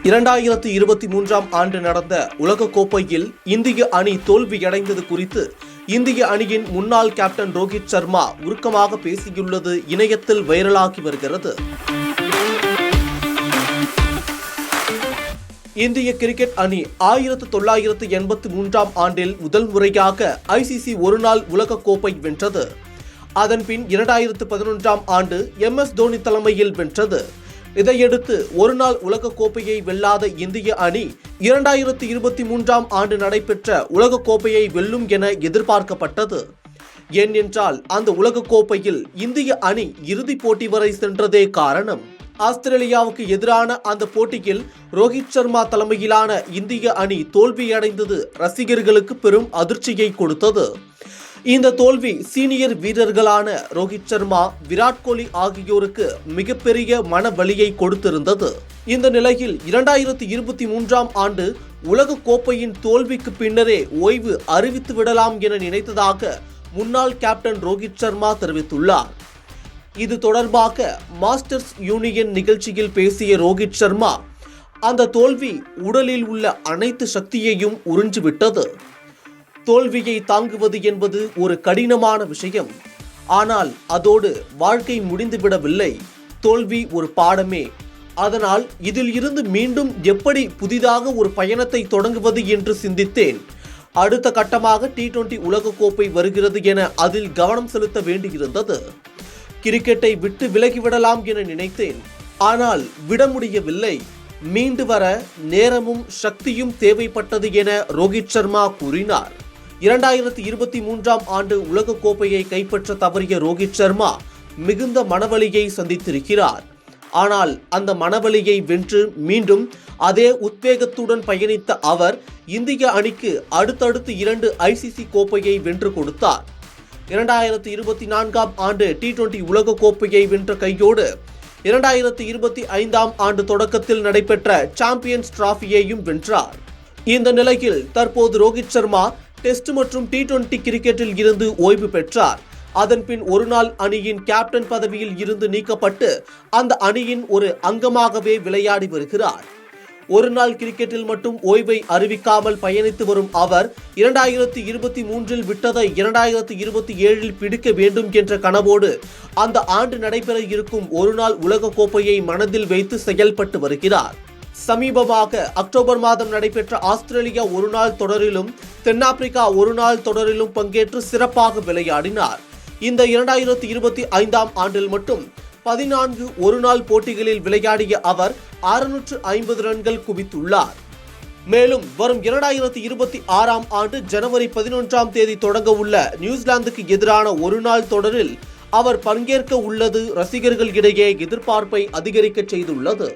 2023ஆம் ஆண்டு நடந்த உலகக்கோப்பையில் இந்திய அணி தோல்வியடைந்தது குறித்து இந்திய அணியின் முன்னாள் கேப்டன் ரோஹித் சர்மா உருக்கமாக பேசியுள்ளது இணையத்தில் வைரலாகி வருகிறது. இந்திய கிரிக்கெட் அணி 1983ஆம் ஆண்டில் முதல் முறையாக ICC ஒருநாள் உலகக்கோப்பை வென்றது. அதன்பின் 2011ஆம் ஆண்டு MS தோனி தலைமையில் வென்றது. இதையடுத்து ஒருநாள் உலகக்கோப்பையை வெல்லாத இந்திய அணி 2023ஆம் ஆண்டு நடைபெற்ற உலகக்கோப்பையை வெல்லும் என எதிர்பார்க்கப்பட்டது. ஏனென்றால் அந்த உலகக்கோப்பையில் இந்திய அணி இறுதிப் போட்டி வரை சென்றதே காரணம். ஆஸ்திரேலியாவுக்கு எதிரான அந்த போட்டியில் ரோஹித் சர்மா தலைமையிலான இந்திய அணி தோல்வியடைந்தது ரசிகர்களுக்கு பெரும் அதிர்ச்சியை கொடுத்தது. இந்த தோல்வி சீனியர் வீரர்களான ரோஹித் சர்மா, விராட் கோலி ஆகியோருக்கு மிகப்பெரிய மன வலியை கொடுத்திருந்தது. இந்த நிலையில் 2023ஆம் ஆண்டு உலக கோப்பையின் தோல்விக்கு பின்னரே ஓய்வு அறிவித்து விடலாம் என நினைத்ததாக முன்னாள் கேப்டன் ரோஹித் சர்மா தெரிவித்துள்ளார். இது தொடர்பாக மாஸ்டர்ஸ் யூனியன் நிகழ்ச்சியில் பேசிய ரோஹித் சர்மா, அந்த தோல்வி உடலில் உள்ள அனைத்து சக்தியையும் உறிஞ்சிவிட்டது. தோல்வியை தாங்குவது என்பது ஒரு கடினமான விஷயம். ஆனால் அதோடு வாழ்க்கை முடிந்துவிடவில்லை. தோல்வி ஒரு பாடமே. அதனால் இதில் இருந்து மீண்டும் எப்படி புதிதாக ஒரு பயணத்தை தொடங்குவது என்று சிந்தித்தேன். அடுத்த கட்டமாக T20 உலகக்கோப்பை வருகிறது என அதில் கவனம் செலுத்த வேண்டியிருந்தது. கிரிக்கெட்டை விட்டு விலகிவிடலாம் என நினைத்தேன். ஆனால் விட முடியவில்லை. மீண்டு வர நேரமும் சக்தியும் தேவைப்பட்டது என ரோஹித் சர்மா கூறினார். 2023ஆம் ஆண்டு உலகக்கோப்பையை கைப்பற்ற தவறிய ரோஹித் சர்மா மிகுந்த மனவலியை சந்தித்திருக்கிறார். ஆனால் அந்த மனவலியை வென்று மீண்டும் அதே உத்வேகத்துடன் பயணித்த அவர் இந்திய அணிக்கு அடுத்தடுத்து 2 ICC கோப்பையை வென்று கொடுத்தார். 2024ஆம் ஆண்டு T20 உலகக்கோப்பையை வென்ற கையோடு 2025ஆம் ஆண்டு தொடக்கத்தில் நடைபெற்ற சாம்பியன்ஸ் டிராஃபியையும் வென்றார். இந்த நிலையில் தற்போது ரோஹித் சர்மா டெஸ்ட் மற்றும் T20 கிரிக்கெட்டில் இருந்து ஓய்வு பெற்றார். அதன்பின் ஒருநாள் அணியின் கேப்டன் பதவியில் இருந்து நீக்கப்பட்டு அந்த அணியின் ஒரு அங்கமாகவே விளையாடி வருகிறார். ஒருநாள் கிரிக்கெட்டில் மட்டும் ஓய்வை அறிவிக்காமல் பயணித்து வரும் அவர் 2023இல் விட்டதை 2027இல் பிடிக்க வேண்டும் என்ற கனவோடு அந்த ஆண்டு நடைபெற இருக்கும் ஒருநாள் உலகக்கோப்பையை மனதில் வைத்து செயல்பட்டு வருகிறார். சமீபமாக அக்டோபர் மாதம் நடைபெற்ற ஆஸ்திரேலியா ஒருநாள் தொடரிலும் தென்னாப்பிரிக்கா ஒருநாள் தொடரிலும் பங்கேற்று சிறப்பாக விளையாடினார். இந்த 2025ஆம் ஆண்டில் மட்டும் 14 ஒருநாள் போட்டிகளில் விளையாடிய அவர் 650 ரன்கள் குவித்துள்ளார். மேலும் வரும் 2026ஆம் ஆண்டு ஜனவரி 11ஆம் தேதி தொடங்க உள்ள நியூசிலாந்துக்கு எதிரான ஒருநாள் தொடரில் அவர் பங்கேற்க உள்ளது ரசிகர்கள் இடையே எதிர்பார்ப்பை அதிகரிக்க செய்துள்ளது.